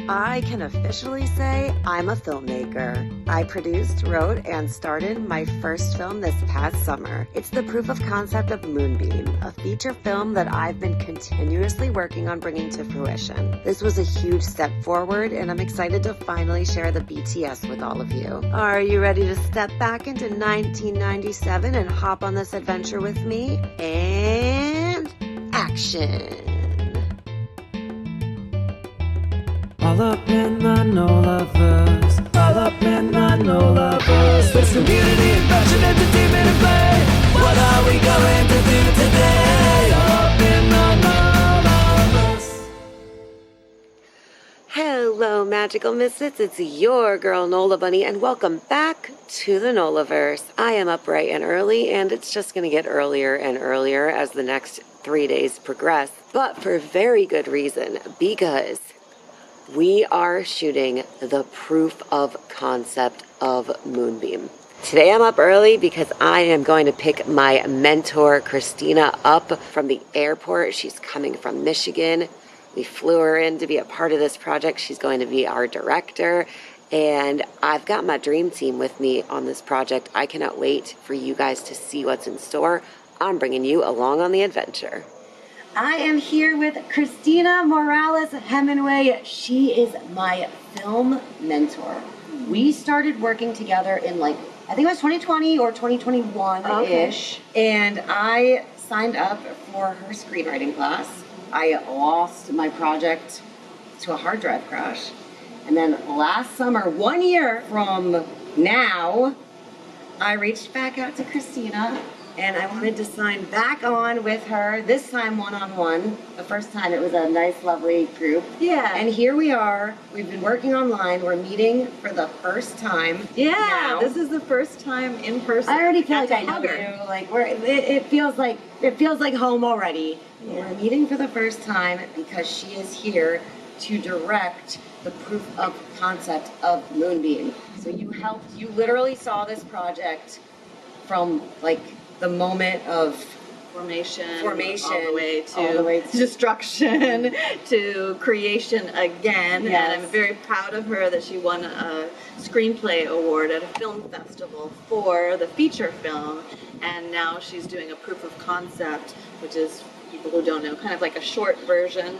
I can officially say I'm a filmmaker. I produced, wrote, and starred in my first film this past summer. It's the proof of concept of Moonbeam, a feature film that I've been continuously working on bringing to fruition. This was a huge step forward, and I'm excited to finally share the BTS with all of you. Are you ready to step back into 1997 and hop on this adventure with me? And action! All up in the NOLA-verse, all up in the NOLA-verse. There's community, fashion, entertainment, and play. What are we going to do today? All up in the NOLA-verse. Hello, magical misfits. It's your girl, Nola Bunny, and welcome back to the NOLA-verse. I am up bright and early, and it's just going to get earlier and earlier as the next 3 days progress, but for very good reason, because we are shooting the proof of concept of Moonbeam. Today I'm up early because I am going to pick my mentor, Christina, up from the airport. She's coming from Michigan. We flew her in to be a part of this project. She's going to be our director. And I've got my dream team with me on this project. I cannot wait for you guys to see what's in store. I'm bringing you along on the adventure. I am here with Christina Morales Hemingway. She is my film mentor. We started working together in I think it was 2020 or 2021-ish. Okay. And I signed up for her screenwriting class. I lost my project to a hard drive crash. And then last summer, 1 year from now, I reached back out to Christina. And I wanted to sign back on with her, this time one-on-one. The first time it was a nice, lovely group. Yeah. And here we are. We've been working online. We're meeting for the first time. Yeah, now. This is the first time in person. I already feel like I know you. It feels like home already. Yeah. We're meeting for the first time because she is here to direct the proof of concept of Moonbeam. So you literally saw this project from the moment of formation all the way to destruction to creation again. Yes. And I'm very proud of her that she won a screenplay award at a film festival for the feature film, and now she's doing a proof of concept, which is, people who don't know, kind of like a short version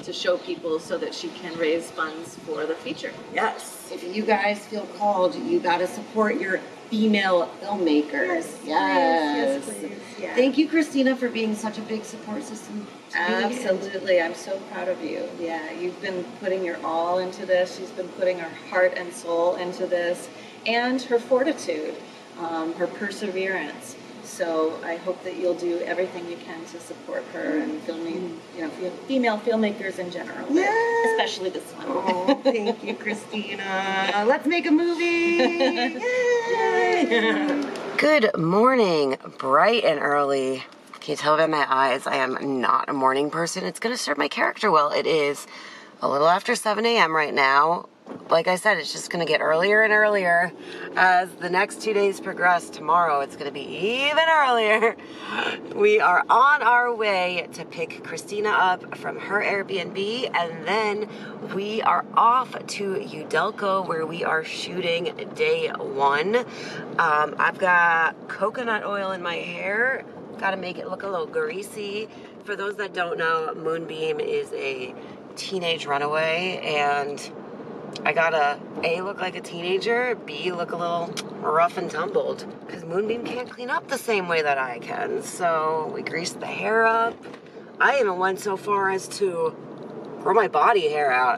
to show people so that she can raise funds for the feature. Yes. If you guys feel called, you got to support your female filmmakers. Yes, please. Yeah. Thank you, Christina, for being such a big support system. Absolutely. I'm so proud of you. Yeah, you've been putting your all into this. She's been putting her heart and soul into this, and her fortitude, her perseverance. So I hope that you'll do everything you can to support her and filming, female filmmakers in general, especially this one. Oh, thank you, Christina. Let's make a movie. Yay! Good morning, bright and early. Can you tell by my eyes I am not a morning person? It's going to serve my character well. It is a little after 7 a.m. right now. Like I said, it's just going to get earlier and earlier as the next 2 days progress. Tomorrow, it's going to be even earlier. We are on our way to pick Christina up from her Airbnb, and then we are off to Udelco, where we are shooting day one. I've got coconut oil in my hair. Got to make it look a little greasy. For those that don't know, Moonbeam is a teenage runaway, and I gotta A, look like a teenager, B, look a little rough and tumbled, because Moonbeam can't clean up the same way that I can. So we greased the hair up. I even went so far as to grow my body hair out.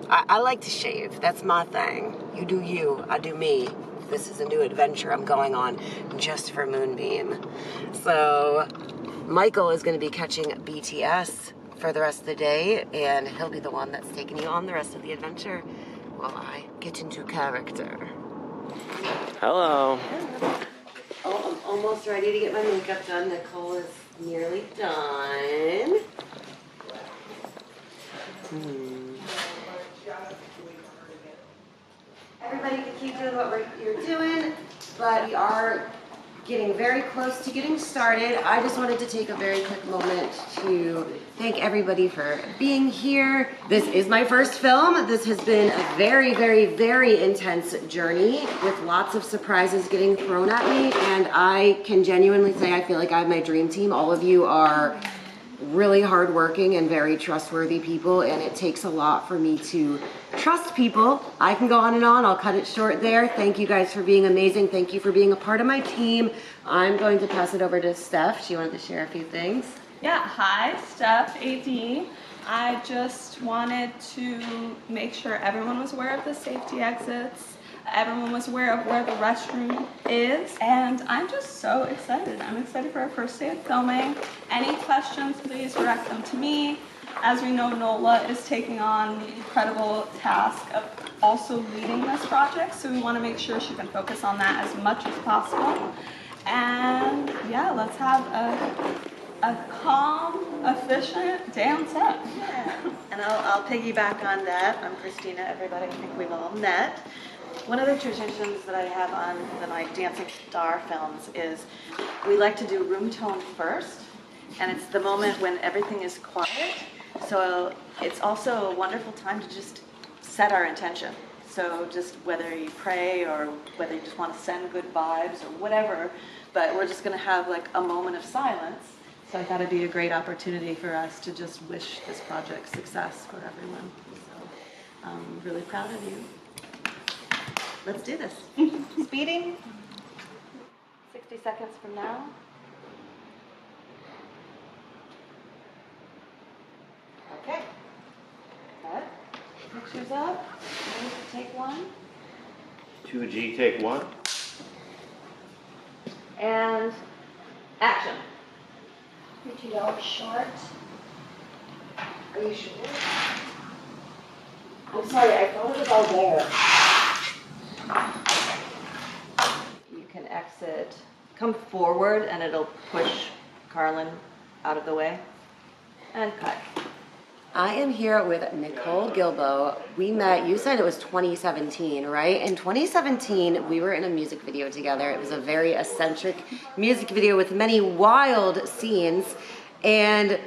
I like to shave. That's my thing. You do you, I do me. This is a new adventure I'm going on just for Moonbeam. So Michael is going to be catching BTS for the rest of the day, and he'll be the one that's taking you on the rest of the adventure while I get into character. Hello. Oh, I'm almost ready to get my makeup done. Nicole is nearly done. Everybody can keep doing what you're doing, but we are getting very close to getting started. I just wanted to take a very quick moment to thank everybody for being here. This is my first film. This has been a very, very, very intense journey with lots of surprises getting thrown at me. And I can genuinely say I feel like I have my dream team. All of you are really hardworking and very trustworthy people, and it takes a lot for me to trust people. I can go on and on. I'll cut it short there. Thank you guys for being amazing. Thank you for being a part of my team. I'm going to pass it over to Steph. She wanted to share a few things. Yeah, hi, Steph, AD. I just wanted to make sure everyone was aware of the safety exits. Everyone was aware of where the restroom is, and I'm just so excited. I'm excited for our first day of filming. Any questions, please direct them to me. As we know, Nola is taking on the incredible task of also leading this project, so we want to make sure she can focus on that as much as possible. And yeah, let's have a calm, efficient day on set. Yeah. And I'll piggyback on that. I'm Christina, everybody. I think we've all met. One of the traditions that I have on my Dancing Star films is we like to do room tone first, and it's the moment when everything is quiet. So it's also a wonderful time to just set our intention. So just whether you pray or whether you just want to send good vibes or whatever, but we're just going to have like a moment of silence. So I thought it'd be a great opportunity for us to just wish this project success for everyone. So I'm really proud of you. Let's do this. Speeding. 60 seconds from now. Okay. Cut. Pictures up. Ready to take one. 2G, take one. And action. $50 short. Are you sure? I'm sorry, I thought it was all there. You can exit. Come forward and it'll push Carlin out of the way. And cut. I am here with Nicole Gilbo. We met, you said it was 2017, right? In 2017, we were in a music video together. It was a very eccentric music video with many wild scenes. And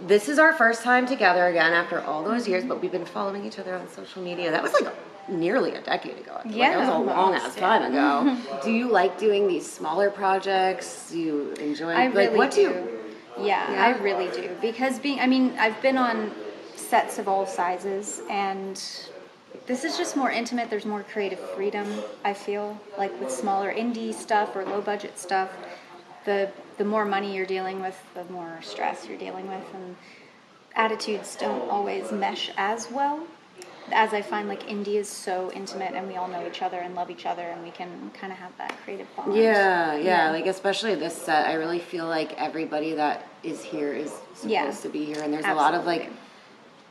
this is our first time together again after all those years, but we've been following each other on social media. That was like nearly a decade ago. I feel like. That was a long ass time ago. Do you like doing these smaller projects? Do you enjoy I really what do. Yeah, I really do. Because I've been on sets of all sizes, and this is just more intimate. There's more creative freedom, I feel, like with smaller indie stuff or low budget stuff. The more money you're dealing with, the more stress you're dealing with, and attitudes don't always mesh as well. As I find, like, indie is so intimate, and we all know each other and love each other, and we can kind of have that creative bond. Yeah, like especially this set, I really feel like everybody that is here is supposed to be here, and there's a lot of like,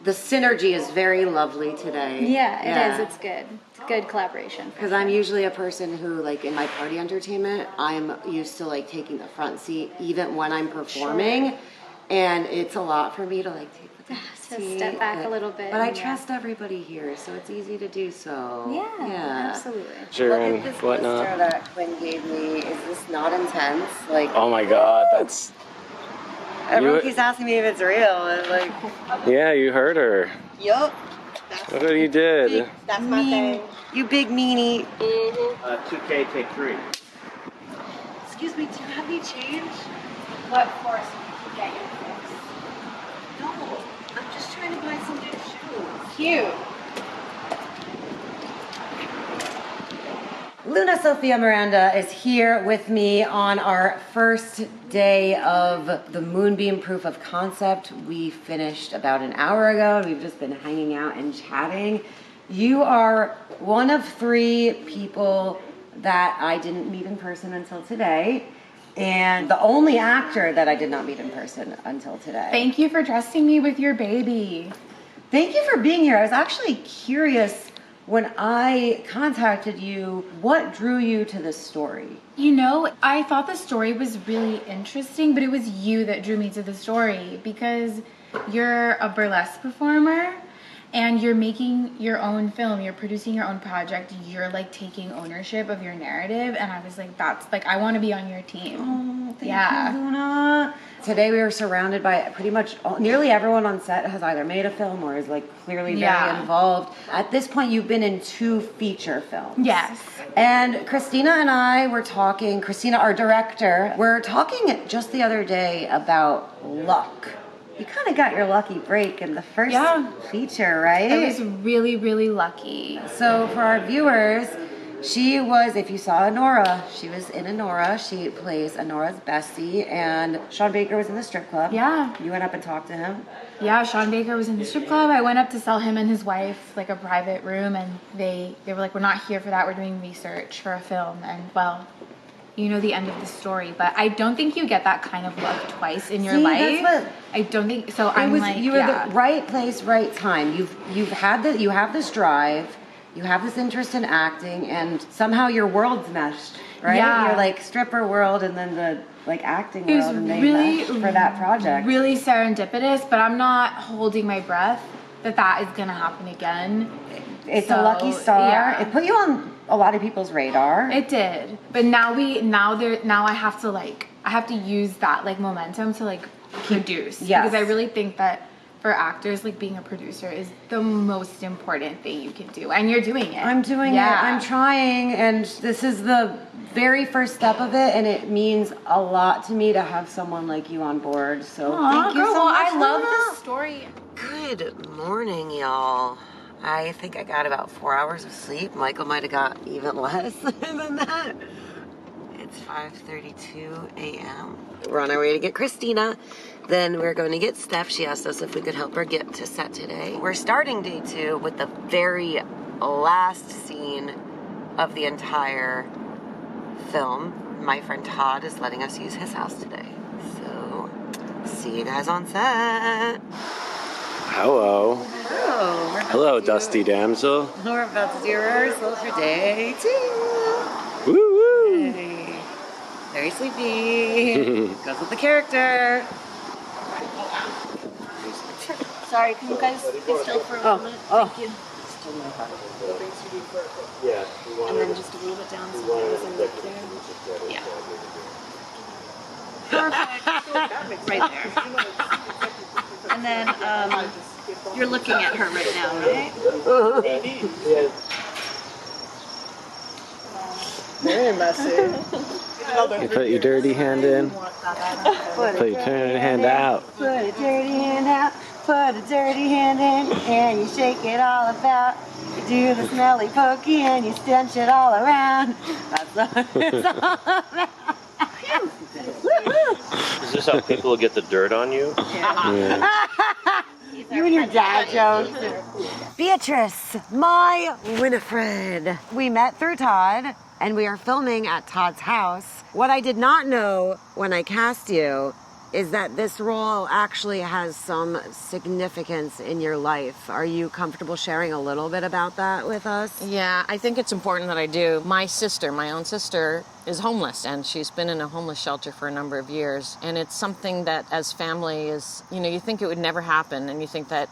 the synergy is very lovely today. Yeah, it is. It's good. It's good collaboration. Because I'm usually a person who, like, in my party entertainment, I'm used to like taking the front seat even when I'm performing, and it's a lot for me to like take the back seat. To step back a little bit. But I trust everybody here, so it's easy to do so. Yeah, absolutely. Look at this poster that Quinn gave me. Is this not intense? Like, oh my God, that's. Everyone keeps asking me if it's real. It's like, yeah, you heard her. Yup. Look what you did. That's my thing. you big meanie. 2K, take three. Excuse me, do you have any change? What for? So you can get your fix. No, I'm just trying to buy some new shoes. Cute. Luna Sophia Miranda is here with me on our first day of the Moonbeam proof of concept. We finished about an hour ago, and we've just been hanging out and chatting. You are one of 3 people that I didn't meet in person until today, and the only actor that I did not meet in person until today. Thank you for trusting me with your baby. Thank you for being here. I was actually curious when I contacted you, what drew you to this story? You know, I thought the story was really interesting, but it was you that drew me to the story because you're a burlesque performer and you're making your own film, you're producing your own project, you're like taking ownership of your narrative, and I was like, that's like, I want to be on your team. Oh, thank you, Luna. Today we were surrounded by pretty much nearly everyone on set has either made a film or is like clearly very involved. At this point, you've been in 2 feature films. Yes. And Christina and I were talking, Christina, our director, we're talking just the other day about luck. You kind of got your lucky break in the first feature, right? I was really, really lucky. So for our viewers, she was, if you saw Anora, she was in Anora. She plays Anora's bestie, and Sean Baker was in the strip club. Yeah. You went up and talked to him? Yeah, Sean Baker was in the strip club. I went up to sell him and his wife like a private room, and they were like, we're not here for that. We're doing research for a film. And well, you know the end of the story, but I don't think you get that kind of luck twice in your life. That's what I don't think so. I'm like, you were the right place, right time. You have this drive. You have this interest in acting, and somehow your world's meshed, right? Yeah. You're like stripper world, and then the like acting it was world, and they really meshed for that project. Really serendipitous, but I'm not holding my breath that is gonna happen again. It's a lucky star. Yeah. It put you on a lot of people's radar. It did, but now I have to use that like momentum to like produce. Yes. Because I really think that for actors, like being a producer is the most important thing you can do, and you're doing it. I'm doing it. I'm trying, and this is the very first step of it, and it means a lot to me to have someone like you on board. So thank you so much. I love this story. Good morning, y'all. I think I got about 4 hours of sleep. Michael might have got even less than that. It's 5:32 a.m. We're on our way to get Christina. Then we're going to get Steph. She asked us if we could help her get to set today. We're starting day 2 with the very last scene of the entire film. My friend Todd is letting us use his house today. So, see you guys on set. Hello. Hello, to dusty damsel. We're about to do rehearsal for day 2. Woo woo. Yay. Very sleepy. Goes with the character. Sorry, can you guys be still for a moment? Thank you. And then just a little bit down so there was a note there. Yeah. Perfect. Right there. And then you're looking at her right now, right? Very messy. You put your dirty hand in. Put your dirty hand out. Put a dirty hand out. Put a dirty hand in, and you shake it all about. You do the smelly pokey, and you stench it all around. That's what it's all about. Is this how people get the dirt on you? Yeah. You and your dad jokes. Beatrice, my Winifred. We met through Todd, and we are filming at Todd's house. What I did not know when I cast you is that this role actually has some significance in your life. Are you comfortable sharing a little bit about that with us? Yeah, I think it's important that I do. My own sister, is homeless, and she's been in a homeless shelter for a number of years. And it's something that as family is, you think it would never happen, and you think that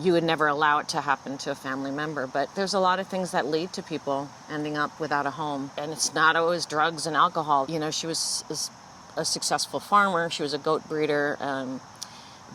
you would never allow it to happen to a family member. But there's a lot of things that lead to people ending up without a home. And it's not always drugs and alcohol. She was a successful farmer. She was a goat breeder.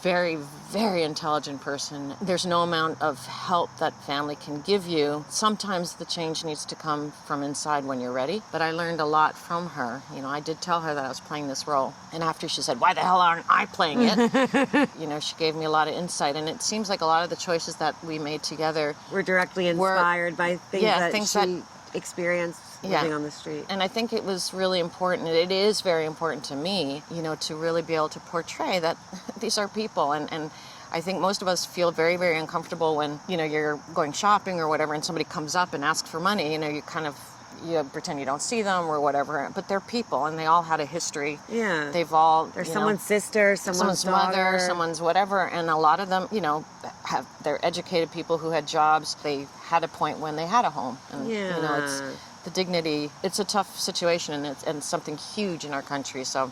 Very, very intelligent person. There's no amount of help that family can give you. Sometimes the change needs to come from inside when you're ready. But I learned a lot from her. I did tell her that I was playing this role. And after she said, "Why the hell aren't I playing it?" She gave me a lot of insight. And it seems like a lot of the choices that we made together were directly inspired by things that she experienced living on the street. And I think it was really important, and it is very important to me, to really be able to portray that these are people. And I think most of us feel very, very uncomfortable when, you're going shopping or whatever, and somebody comes up and asks for money. You pretend you don't see them or whatever, but they're people, and they all had a history. Yeah. They've all... There's someone's sister, someone's mother, someone's whatever, and a lot of them, they're educated people who had jobs. They had a point when they had a home. And, it's the dignity. It's a tough situation, and it's something huge in our country, so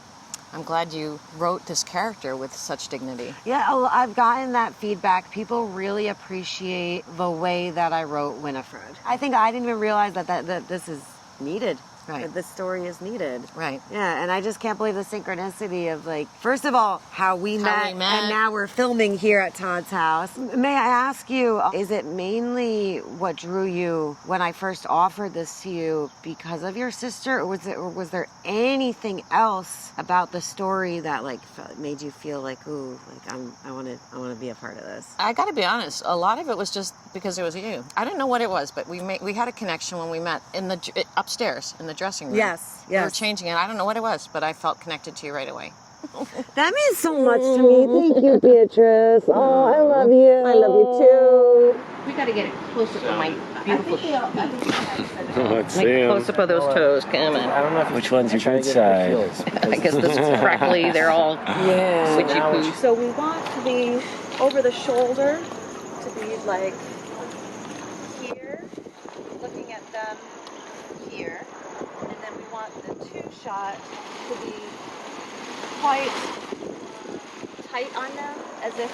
I'm glad you wrote this character with such dignity. Yeah, I've gotten that feedback. People really appreciate the way that I wrote Winifred. I think I didn't even realize that this is needed. Right. That this story is needed. Right. Yeah, and I just can't believe the synchronicity of, like, first of all, how we met, and now we're filming here at Todd's house. May I ask you, is it mainly what drew you when I first offered this to you because of your sister, or was there anything else about the story that, like, made you feel like, ooh, like I want to be a part of this? I got to be honest, a lot of it was just because it was you. I didn't know what it was, but we had a connection when we met in the upstairs in the dressing room. Yes. We were changing it. I don't know what it was, but I felt connected to you right away. That means so much to me. Thank you, Beatrice. Oh, I love you. I love you too. We got to get a close-up of my beautiful Let's see 'em. close-up of those toes. Come on. I don't know which one's your good side. I guess this is crackly. They're all witchy poo. So we want to be over the shoulder, to be like here, looking at them here. And then we want the two shot to be quite tight on them, as if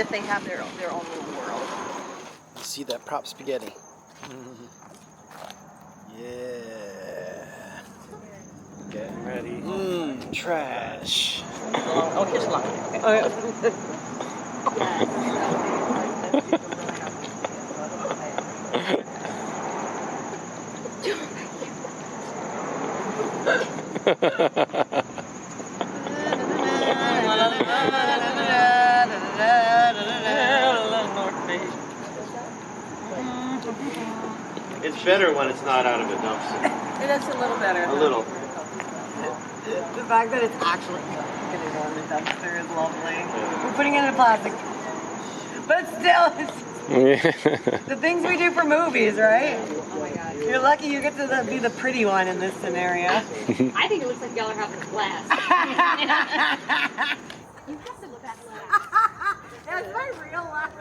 they have their own little world. See that prop spaghetti? Yeah. Getting ready. Trash. Oh, here's a lot. It's better when it's not out of a dumpster. It is a little better. A little. The fact that it's actually going to go in the dumpster is lovely. We're putting it in plastic. But still, it's the things we do for movies, right? Oh my God. You're lucky you get to be the pretty one in this scenario. I think it looks like y'all are having a blast. You have to look at that. That's my real laugh.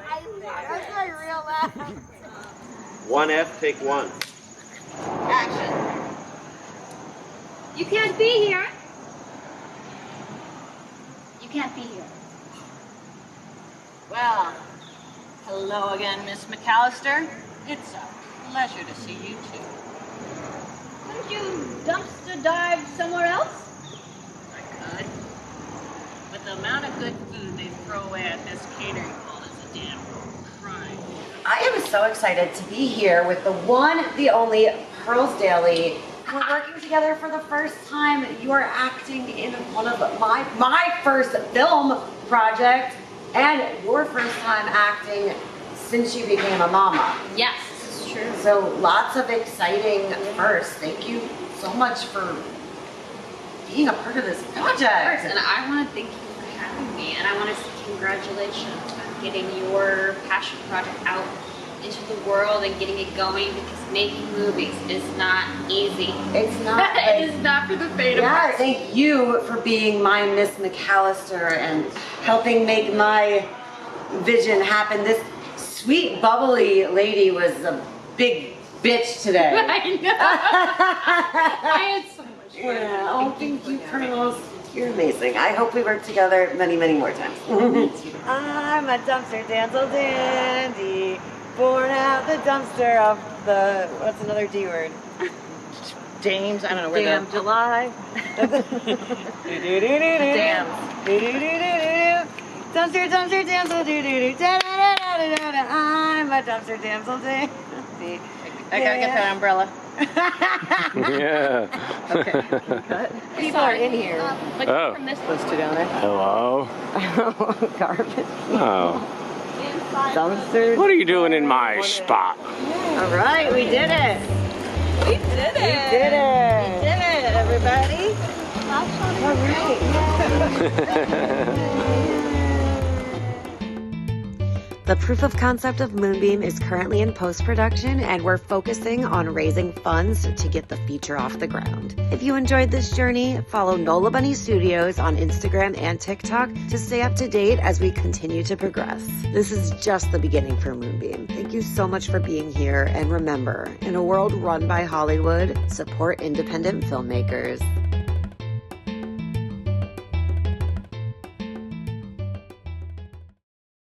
That's my real laugh. 1F, take 1. Action. You can't be here. You can't be here. Well, hello again, Miss McAllister. It's a pleasure to see you too. Couldn't you dumpster dive somewhere else? I could. But the amount of good food they throw away at this catering hall is a damn crime. I am so excited to be here with the one, the only Pearls Daily. We're working together for the first time. You are acting in one of my first film project, and your first time acting since you became a mama. Yes, this is true. So lots of exciting firsts. Thank you so much for being a part of this project. Of course, and I want to thank you for having me, and I want to say congratulations on getting your passion project out into the world and getting it going, because making movies is not easy. It's not. It is not for the faint of heart. Thank you for being my Miss McAllister and helping make my vision happen. This sweet, bubbly lady was a big bitch today. I know. I had so much fun. Yeah. Oh, thank you, Pearls. You're amazing. I hope we work together many, many more times. I'm a dumpster damsel dandy, born out the dumpster of the, what's another D word? James, I don't know where Damn July. Dams. Dumpster, dumpster, damsel, doo-doo-doo, da-da-da-da-da-da. I'm a dumpster damsel dandy. I gotta get that umbrella. Yeah. Okay. Cut. People are in here. Like Oh. from this Those two down there. Hello. Garbage. Oh. Dumpster. What are you doing in my spot? All right, we did it. We did it. We did it. We did it, everybody. The proof of concept of Moonbeam is currently in post-production, and we're focusing on raising funds to get the feature off the ground. If you enjoyed this journey, follow Nola Bunny Studios on Instagram and TikTok to stay up to date as we continue to progress. This is just the beginning for Moonbeam. Thank you so much for being here, and remember, in a world run by Hollywood, support independent filmmakers.